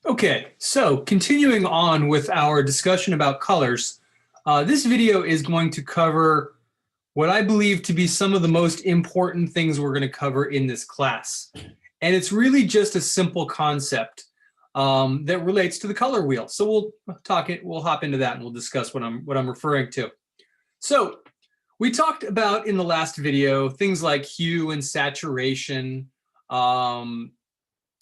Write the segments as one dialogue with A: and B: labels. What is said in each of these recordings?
A: Okay, so continuing on with our discussion about colors, this video is going to cover what I believe to be some of the most important things we're going to cover in this class. And it's really just a simple concept that relates to the color wheel. So we'll hop into that and we'll discuss what I'm referring to. So we talked about in the last video things like hue and saturation,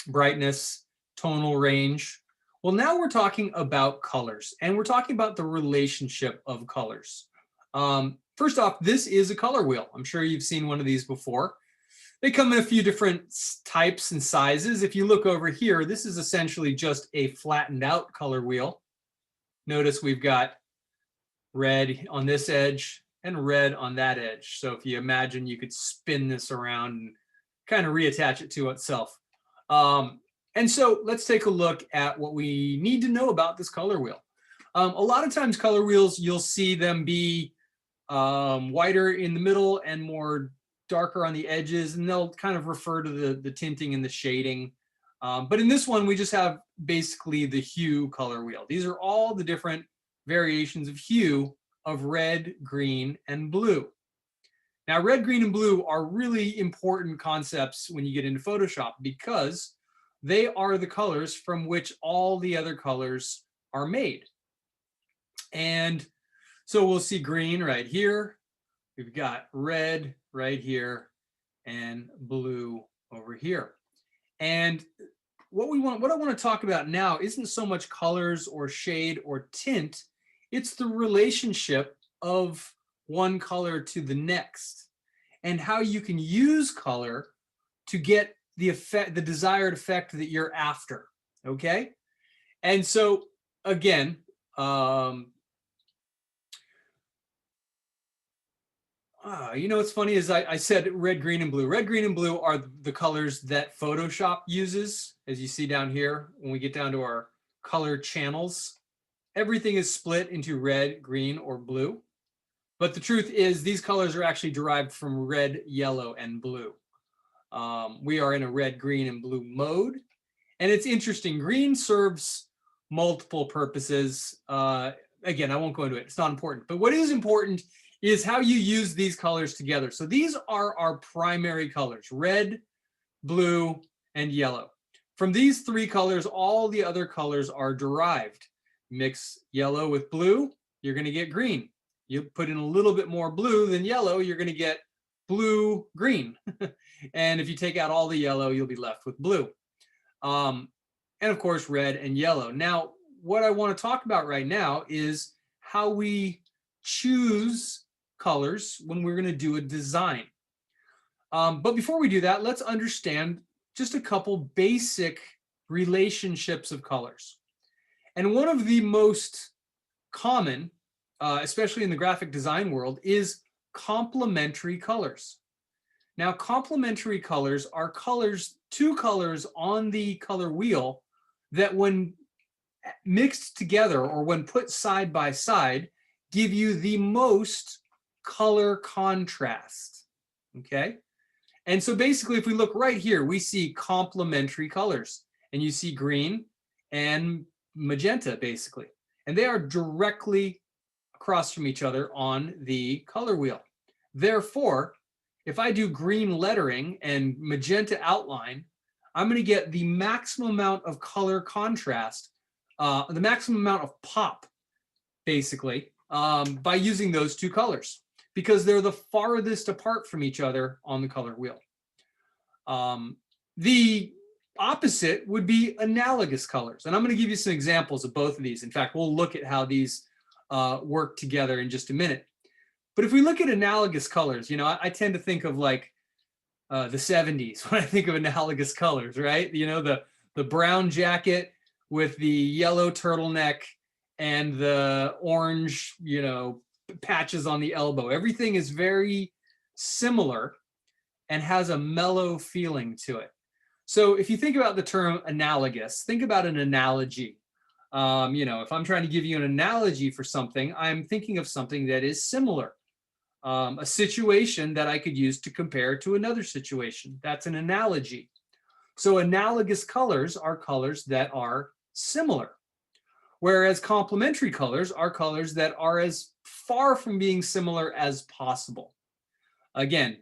A: brightness, tonal range. Well, now we're talking about colors, and we're talking about the relationship of colors. First off, this is a color wheel. I'm sure you've seen one of these before. They come in a few different types and sizes. If you look over here, this is essentially just a flattened out color wheel. Notice we've got red on this edge and red on that edge. So if you imagine, you could spin this around and kind of reattach it to itself. And so let's take a look at what we need to know about this color wheel. A lot of times color wheels, you'll see them be whiter in the middle and more darker on the edges, and they'll kind of refer to the tinting and the shading. But in this one, we just have basically the hue color wheel. These are all the different variations of hue of red, green, and blue. Now, red, green, and blue are really important concepts when you get into Photoshop because they are the colors from which all the other colors are made. And so we'll see green right here. We've got red right here and blue over here. And what I want to talk about now isn't so much colors or shade or tint, it's the relationship of one color to the next and how you can use color to get the effect, the desired effect that you're after. Okay. And so again, you know what's funny is I said red, green, and blue. Red, green, and blue are the colors that Photoshop uses, as you see down here. When we get down to our color channels, everything is split into red, green, or blue. But the truth is these colors are actually derived from red, yellow, and blue. We are in a red, green, and blue mode. And it's interesting. Green serves multiple purposes. Again, I won't go into it. It's not important. But what is important is how you use these colors together. So these are our primary colors: red, blue, and yellow. From these three colors, all the other colors are derived. Mix yellow with blue, you're going to get green. You put in a little bit more blue than yellow, you're going to get blue, green. And if you take out all the yellow, you'll be left with blue. And of course, red and yellow. Now, what I want to talk about right now is how we choose colors when we're going to do a design. But before we do that, let's understand just a couple basic relationships of colors. And one of the most common, especially in the graphic design world, is complementary colors. Now, complementary colors are two colors on the color wheel that when mixed together or when put side by side, give you the most color contrast, okay? And so basically, if we look right here, we see complementary colors, and you see green and magenta, basically. And they are directly across from each other on the color wheel. Therefore, if I do green lettering and magenta outline, I'm going to get the maximum amount of color contrast, the maximum amount of pop, basically, by using those two colors, because they're the farthest apart from each other on the color wheel. The opposite would be analogous colors. And I'm going to give you some examples of both of these. In fact, we'll look at how these work together in just a minute. But if we look at analogous colors, you know, I tend to think of like the 70s when I think of analogous colors, right? You know, the brown jacket with the yellow turtleneck and the orange, you know, patches on the elbow. Everything is very similar and has a mellow feeling to it. So if you think about the term analogous, think about an analogy. You know, if I'm trying to give you an analogy for something, I'm thinking of something that is similar. A situation that I could use to compare to another situation. That's an analogy. So analogous colors are colors that are similar. Whereas complementary colors are colors that are as far from being similar as possible. Again,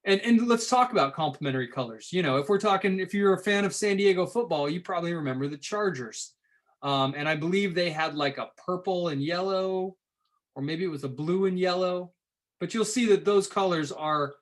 A: and let's talk about complementary colors. You know, if you're a fan of San Diego football, you probably remember the Chargers. And I believe they had like a purple and yellow, or maybe it was a blue and yellow. But you'll see that those colors are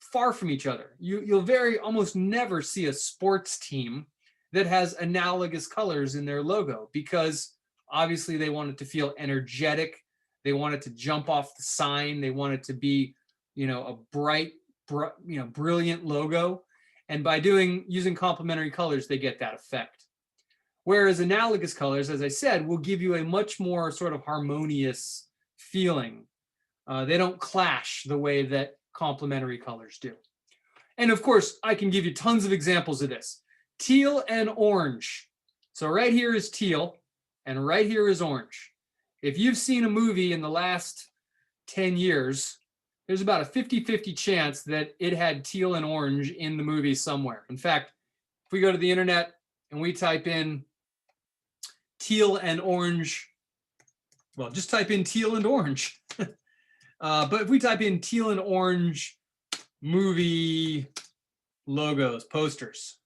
A: far from each other. You'll almost never see a sports team that has analogous colors in their logo, because obviously they want it to feel energetic. They want it to jump off the sign. They want it to be, a bright, brilliant logo. And by using complementary colors, they get that effect. Whereas analogous colors, as I said, will give you a much more sort of harmonious feeling. They don't clash the way that complementary colors do. And of course, I can give you tons of examples of this. Teal and orange. So right here is teal, and right here is orange. If you've seen a movie in the last 10 years, there's about a 50-50 chance that it had teal and orange in the movie somewhere. In fact, if we go to the internet and we type in teal and orange, well, just type in teal and orange. But if we type in teal and orange movie logos, posters,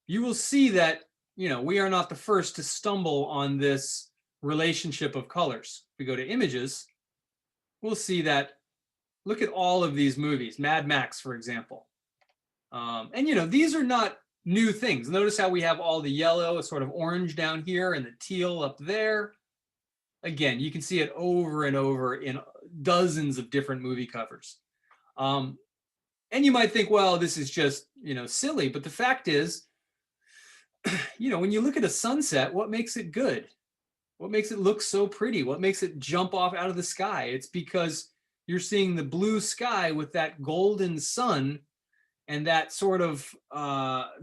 A: you will see that, we are not the first to stumble on this relationship of colors. If we go to images, we'll see that, look at all of these movies, Mad Max, for example. And, these are not new things. Notice how we have all the yellow, sort of orange down here, and the teal up there. Again, you can see it over and over in dozens of different movie covers. And you might think, well, this is just, silly. But the fact is, when you look at a sunset, what makes it good? What makes it look so pretty? What makes it jump off out of the sky? It's because you're seeing the blue sky with that golden sun and that sort of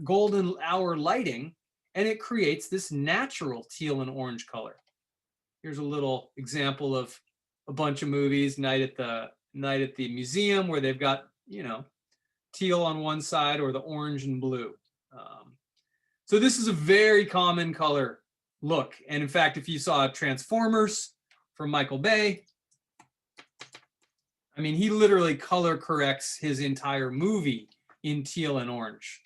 A: golden hour lighting, and it creates this natural teal and orange color. Here's a little example of a bunch of movies, Night at the Museum, where they've got, teal on one side, or the orange and blue. So this is a very common color look. And in fact, if you saw Transformers from Michael Bay, I mean, he literally color corrects his entire movie in teal and orange.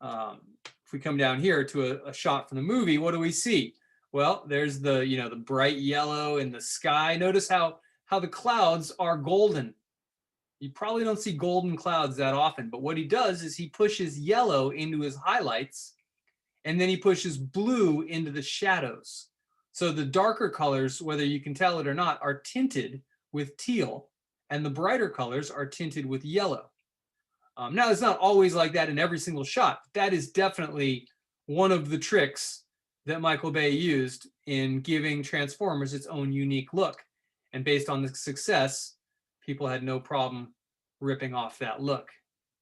A: If we come down here to a shot from the movie, what do we see? Well, there's the bright yellow in the sky. Notice how the clouds are golden. You probably don't see golden clouds that often, but what he does is he pushes yellow into his highlights, and then he pushes blue into the shadows. So the darker colors, whether you can tell it or not, are tinted with teal, and the brighter colors are tinted with yellow. Now, it's not always like that in every single shot. That is definitely one of the tricks that Michael Bay used in giving Transformers its own unique look. And based on the success, people had no problem ripping off that look.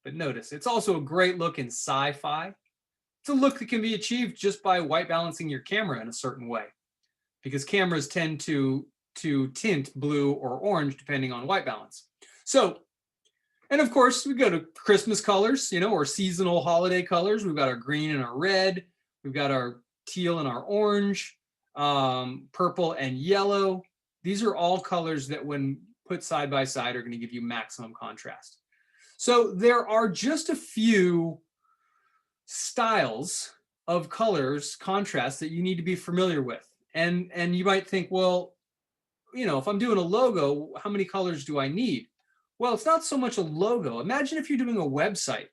A: But notice, it's also a great look in sci-fi. It's a look that can be achieved just by white balancing your camera in a certain way, because cameras tend to tint blue or orange depending on white balance. So, and of course, we go to Christmas colors, or seasonal holiday colors. We've got our green and our red. We've got our teal and our orange, purple and yellow. These are all colors that, when put side by side, are going to give you maximum contrast. So there are just a few styles of colors, contrast, that you need to be familiar with. And you might think, well, if I'm doing a logo, how many colors do I need? Well, it's not so much a logo. Imagine if you're doing a website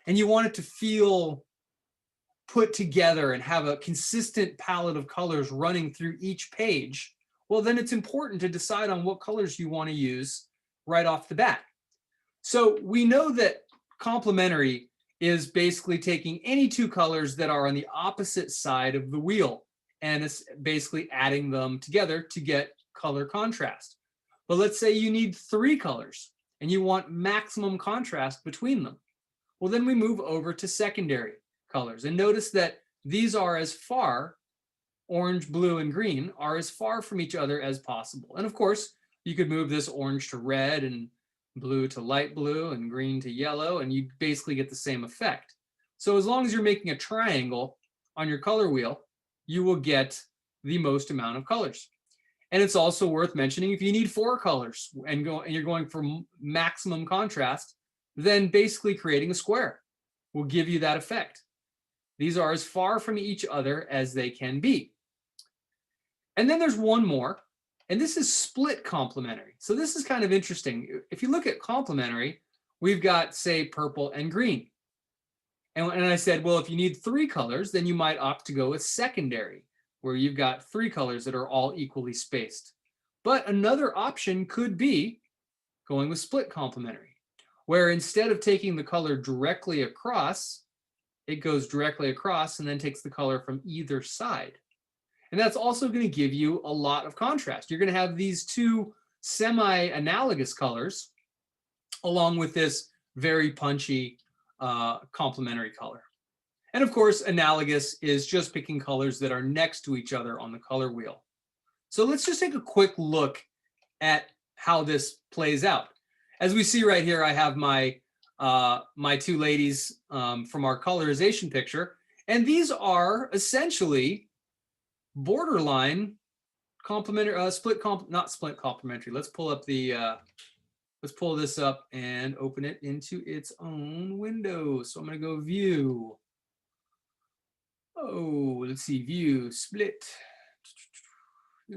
A: and you want it to feel put together and have a consistent palette of colors running through each page. Well, then it's important to decide on what colors you want to use right off the bat. So we know that complementary is basically taking any two colors that are on the opposite side of the wheel, and it's basically adding them together to get color contrast. But let's say you need three colors and you want maximum contrast between them. Well, then we move over to secondary colors, and notice that these are as far, orange, blue, and green are as far from each other as possible. And of course, you could move this orange to red and blue to light blue and green to yellow, and you basically get the same effect. So as long as you're making a triangle on your color wheel, you will get the most amount of colors. And it's also worth mentioning, if you need 4 colors and you're going for maximum contrast, then basically creating a square will give you that effect. These are as far from each other as they can be. And then there's one more, and this is split complementary. So this is kind of interesting. If you look at complementary, we've got, say, purple and green. And I said, well, if you need 3 colors, then you might opt to go with secondary, where you've got 3 colors that are all equally spaced. But another option could be going with split complementary, where instead of taking the color directly across, it goes directly across and then takes the color from either side. And that's also going to give you a lot of contrast. You're going to have these 2 semi-analogous colors along with this very punchy complementary color. And of course, analogous is just picking colors that are next to each other on the color wheel. So let's just take a quick look at how this plays out. As we see right here, I have my 2 ladies from our colorization picture, and these are essentially borderline complementary, not split complementary. Let's pull up let's pull this up and open it into its own window. So I'm going to go view. Oh, let's see, view, split,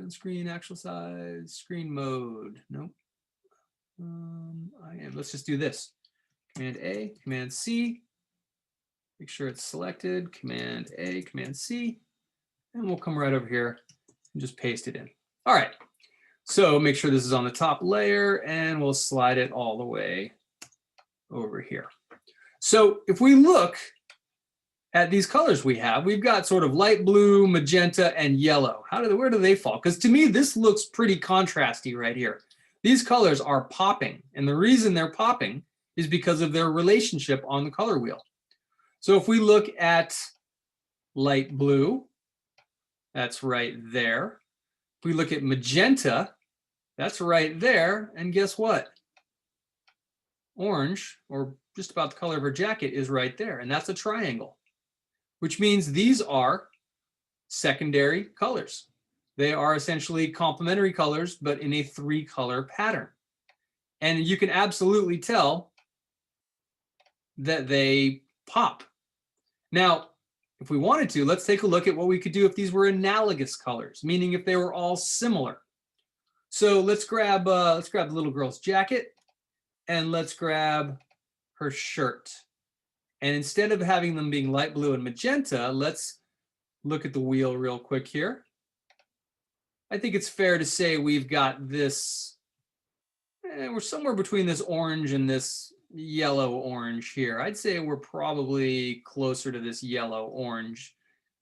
A: screen, actual size, screen mode. Nope. Let's just do this. Command A, Command C. Make sure it's selected. Command A, Command C. And we'll come right over here and just paste it in. All right. So make sure this is on the top layer, and we'll slide it all the way over here. So if we look at these colors we've got sort of light blue, magenta, and yellow. Where do they fall? Because to me, this looks pretty contrasty right here. These colors are popping, and the reason they're popping is because of their relationship on the color wheel. So if we look at light blue, that's right there. If we look at magenta, that's right there. And guess what? Orange, or just about the color of her jacket, is right there. And that's a triangle, which means these are secondary colors. They are essentially complementary colors, but in a 3-color pattern. And you can absolutely tell that they pop. Now, if we wanted to, let's take a look at what we could do if these were analogous colors, meaning if they were all similar. So let's grab the little girl's jacket, and let's grab her shirt. And instead of having them being light blue and magenta, let's look at the wheel real quick here. I think it's fair to say we've got this, we're somewhere between this orange and this yellow orange here. I'd say we're probably closer to this yellow orange.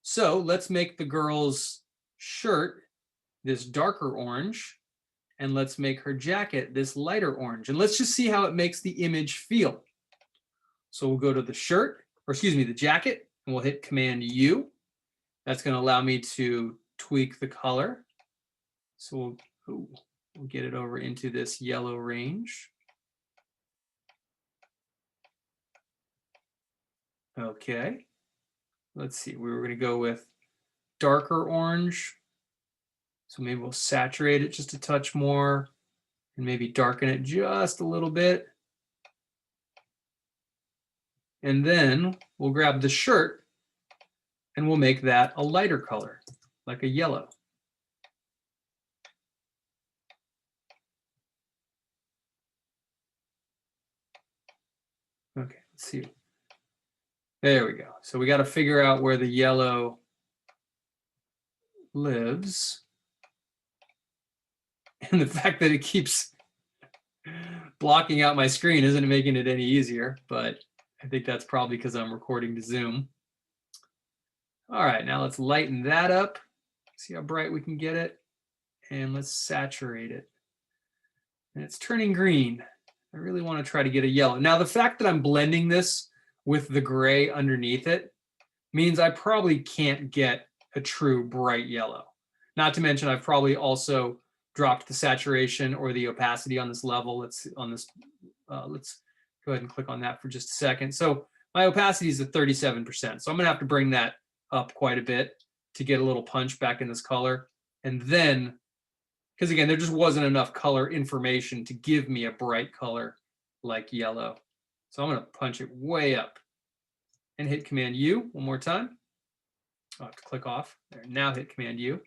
A: So let's make the girl's shirt this darker orange, and let's make her jacket this lighter orange. And let's just see how it makes the image feel. So we'll go to the shirt, or excuse me, the jacket, and we'll hit Command U. That's going to allow me to tweak the color. So we'll get it over into this yellow range. Okay. Let's see. We were going to go with darker orange. So maybe we'll saturate it just a touch more and maybe darken it just a little bit. And then we'll grab the shirt and we'll make that a lighter color, like a yellow. Okay, let's see. There we go. So we got to figure out where the yellow lives. And the fact that it keeps blocking out my screen isn't making it any easier, but I think that's probably because I'm recording to Zoom. All right, now let's lighten that up. See how bright we can get it. And let's saturate it. And it's turning green. I really want to try to get a yellow. Now, the fact that I'm blending this with the gray underneath it means I probably can't get a true bright yellow. Not to mention, I've probably also dropped the saturation or the opacity on this level. Let's go ahead and click on that for just a second. So my opacity is at 37%. So I'm going to have to bring that up quite a bit to get a little punch back in this color. And then, because again, there just wasn't enough color information to give me a bright color like yellow. So I'm going to punch it way up and hit Command U one more time. I'll have to click off there. Now hit Command U.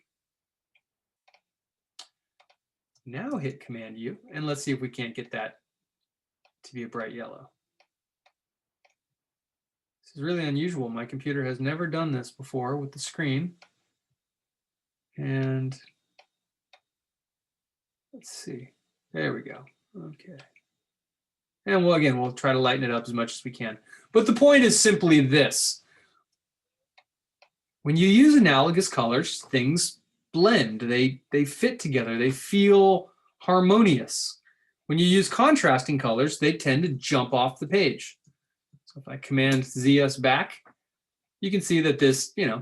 A: Now hit Command U, and let's see if we can't get that to be a bright yellow. This is really unusual. My computer has never done this before with the screen. And let's see. There we go. Okay. And well, again, we'll try to lighten it up as much as we can. But the point is simply this. When you use analogous colors, things blend. They fit together. They feel harmonious. When you use contrasting colors, they tend to jump off the page. So if I Command ZS back, you can see that this, you're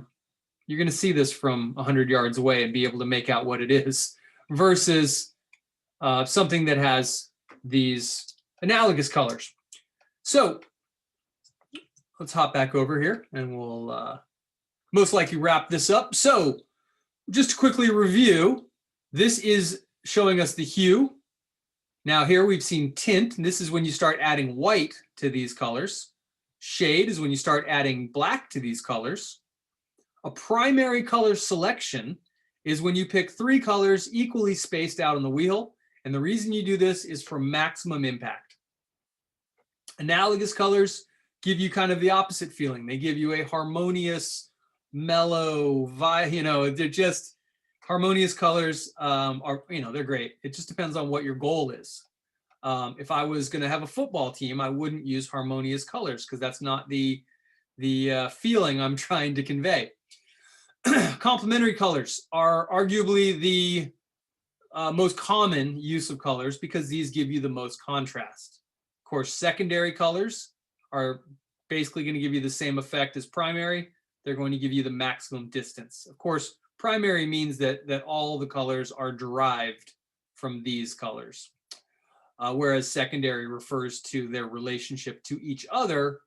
A: going to see this from 100 yards away and be able to make out what it is versus something that has these analogous colors. So let's hop back over here and we'll most likely wrap this up. So just to quickly review, this is showing us the hue. Now here we've seen tint, and this is when you start adding white to these colors. Shade is when you start adding black to these colors. A primary color selection is when you pick 3 colors equally spaced out on the wheel, and the reason you do this is for maximum impact. Analogous colors give you kind of the opposite feeling. They give you a harmonious, mellow vibe. They're just harmonious colors. They're great. It just depends on what your goal is. If I was going to have a football team, I wouldn't use harmonious colors because that's not the feeling I'm trying to convey. Complementary colors are arguably the most common use of colors because these give you the most contrast. Of course, secondary colors are basically going to give you the same effect as primary. They're going to give you the maximum distance. Of course, primary means that all the colors are derived from these colors, whereas secondary refers to their relationship to each other,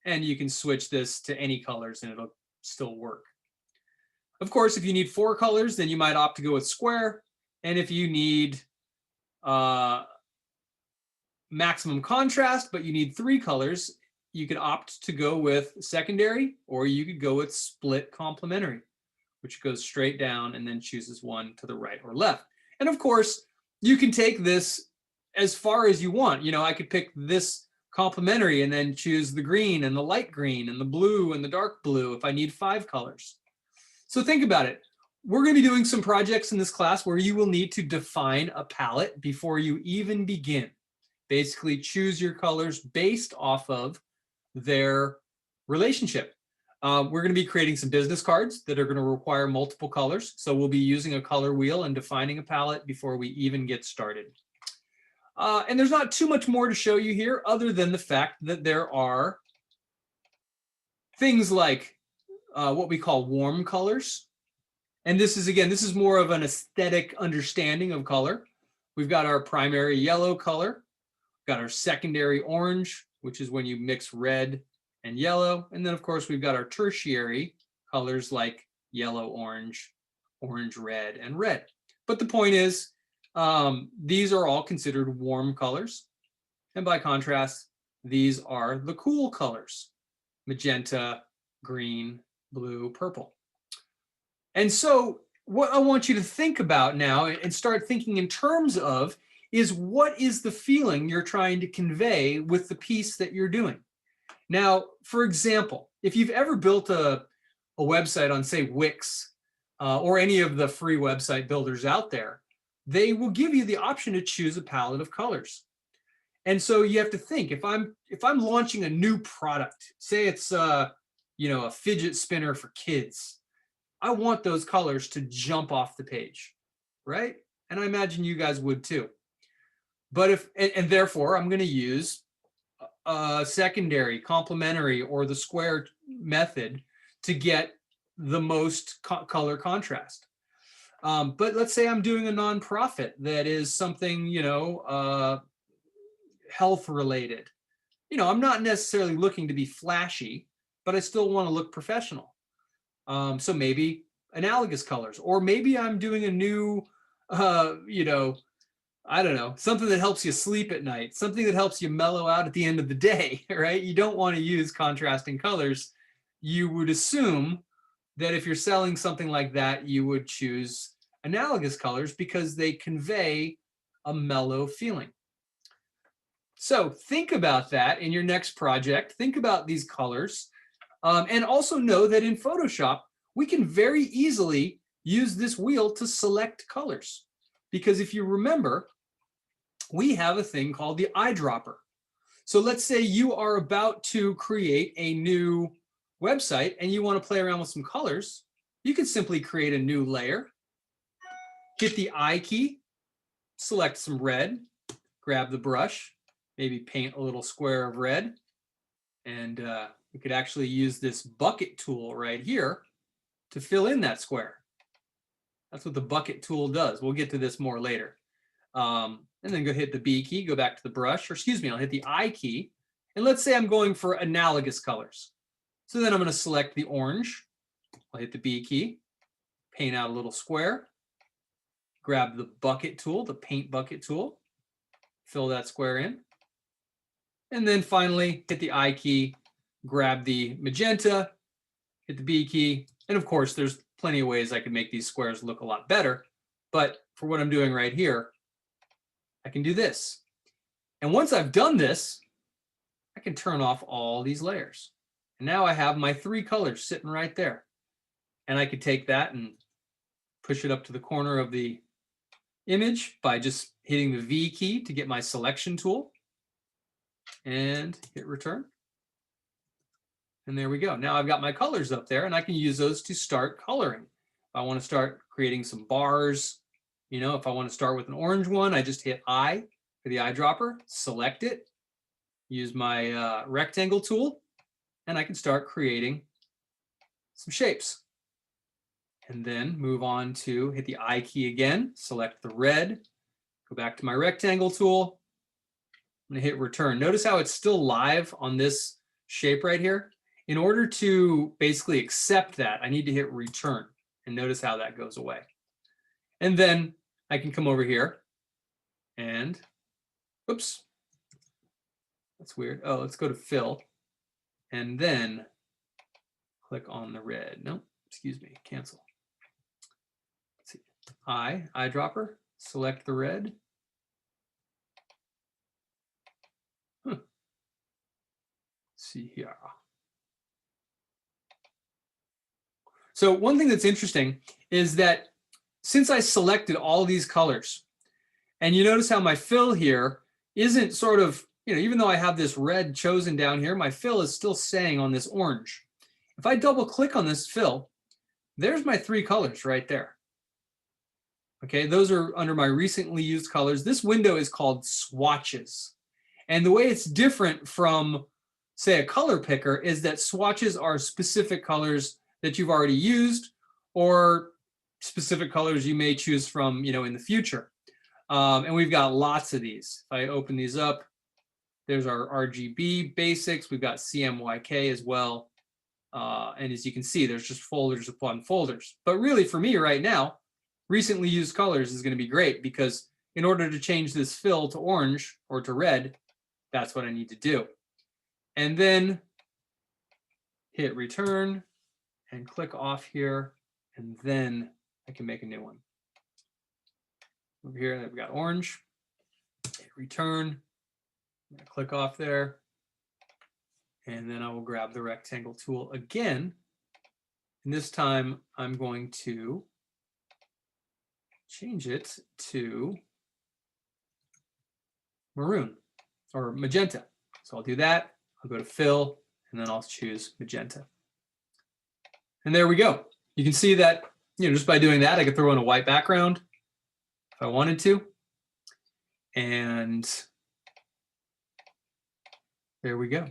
A: and you can switch this to any colors and it'll still work. Of course, if you need 4 colors, then you might opt to go with square, and if you need maximum contrast, but you need 3 colors, you could opt to go with secondary, or you could go with split complementary, which goes straight down and then chooses one to the right or left. And of course, you can take this as far as you want. I could pick this complementary and then choose the green and the light green and the blue and the dark blue if I need 5 colors. So think about it. We're going to be doing some projects in this class where you will need to define a palette before you even begin. Basically, choose your colors based off of their relationship. We're going to be creating some business cards that are going to require multiple colors. So we'll be using a color wheel and defining a palette before we even get started. And there's not too much more to show you here other than the fact that there are things like what we call warm colors. And this is more of an aesthetic understanding of color. We've got our primary yellow color, got our secondary orange, which is when you mix red and yellow. And then of course we've got our tertiary colors like yellow, orange, orange, red, and red. But the point is, these are all considered warm colors. And by contrast, these are the cool colors: magenta, green, blue, purple. And so what I want you to think about now and start thinking in terms of is what is the feeling you're trying to convey with the piece that you're doing. Now, for example, if you've ever built a website on, say, Wix or any of the free website builders out there, they will give you the option to choose a palette of colors. And so you have to think, if I'm launching a new product, say it's a fidget spinner for kids, I want those colors to jump off the page, right? And I imagine you guys would too. But and therefore I'm going to use a secondary, complementary, or the square method to get the most color contrast. But let's say I'm doing a nonprofit that is something, health related. I'm not necessarily looking to be flashy, but I still want to look professional. So maybe analogous colors, or maybe I'm doing a new, you know, I don't know, something that helps you sleep at night, something that helps you mellow out at the end of the day, right? You don't want to use contrasting colors. You would assume that if you're selling something like that, you would choose analogous colors because they convey a mellow feeling. So think about that in your next project. Think about these colors. And also know that in Photoshop, we can very easily use this wheel to select colors. Because if you remember, we have a thing called the eyedropper. So let's say you are about to create a new website and you want to play around with some colors. You can simply create a new layer, hit the I key, select some red, grab the brush, maybe paint a little square of red. And we could actually use this bucket tool right here to fill in that square. That's what the bucket tool does. We'll get to this more later. And then go hit the B key, go back to the brush, or excuse me, I'll hit the I key. And let's say I'm going for analogous colors. So then I'm going to select the orange. I'll hit the B key, paint out a little square, grab the bucket tool, the paint bucket tool, fill that square in. And then finally hit the I key, grab the magenta, hit the B key. And of course, there's plenty of ways I can make these squares look a lot better. But for what I'm doing right here, I can do this. And once I've done this, I can turn off all these layers. And now I have my three colors sitting right there. And I could take that and push it up to the corner of the image by just hitting the V key to get my selection tool and hit return. And there we go. Now I've got my colors up there and I can use those to start coloring. If I want to start creating some bars, you know, if I want to start with an orange one, I just hit I for the eyedropper, select it, use my rectangle tool, and I can start creating some shapes. And then move on to hit the I key again, select the red, go back to my rectangle tool, I'm going to hit return. Notice how it's still live on this shape right here. In order to basically accept that, I need to hit return, and notice how that goes away. And then I can come over here and, oops, that's weird. Oh, let's go to fill and then click on the red. No, excuse me, cancel. Let's see, eyedropper, select the red. Let's see here. So one thing that's interesting is that since I selected all these colors, and you notice how my fill here isn't sort of, you know, even though I have this red chosen down here, my fill is still staying on this orange. If I double click on this fill, there's my three colors right there. Okay, those are under my recently used colors. This window is called swatches. And the way it's different from, say, a color picker is that swatches are specific colors that you've already used or specific colors you may choose from, you know, in the future. And we've got lots of these. If I open these up, there's our RGB basics. We've got CMYK as well. And as you can see, there's just folders upon folders. But really for me right now, recently used colors is going to be great because in order to change this fill to orange or to red, that's what I need to do. And then hit return and click off here. And then I can make a new one. Over here, I've got orange, hit return, I'm gonna click off there, and then I will grab the rectangle tool again. And this time I'm going to change it to maroon or magenta. So I'll do that, I'll go to fill, and then I'll choose magenta. And there we go. You can see that, you know, just by doing that, I could throw in a white background if I wanted to. And there we go.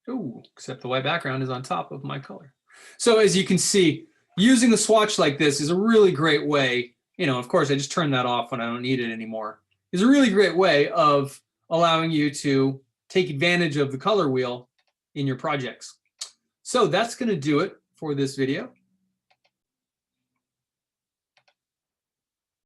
A: Oh, except the white background is on top of my color. So as you can see, using the swatch like this is a really great way, you know, of course, I just turned that off when I don't need it anymore. It's a really great way of allowing you to take advantage of the color wheel in your projects. So that's going to do it for this video.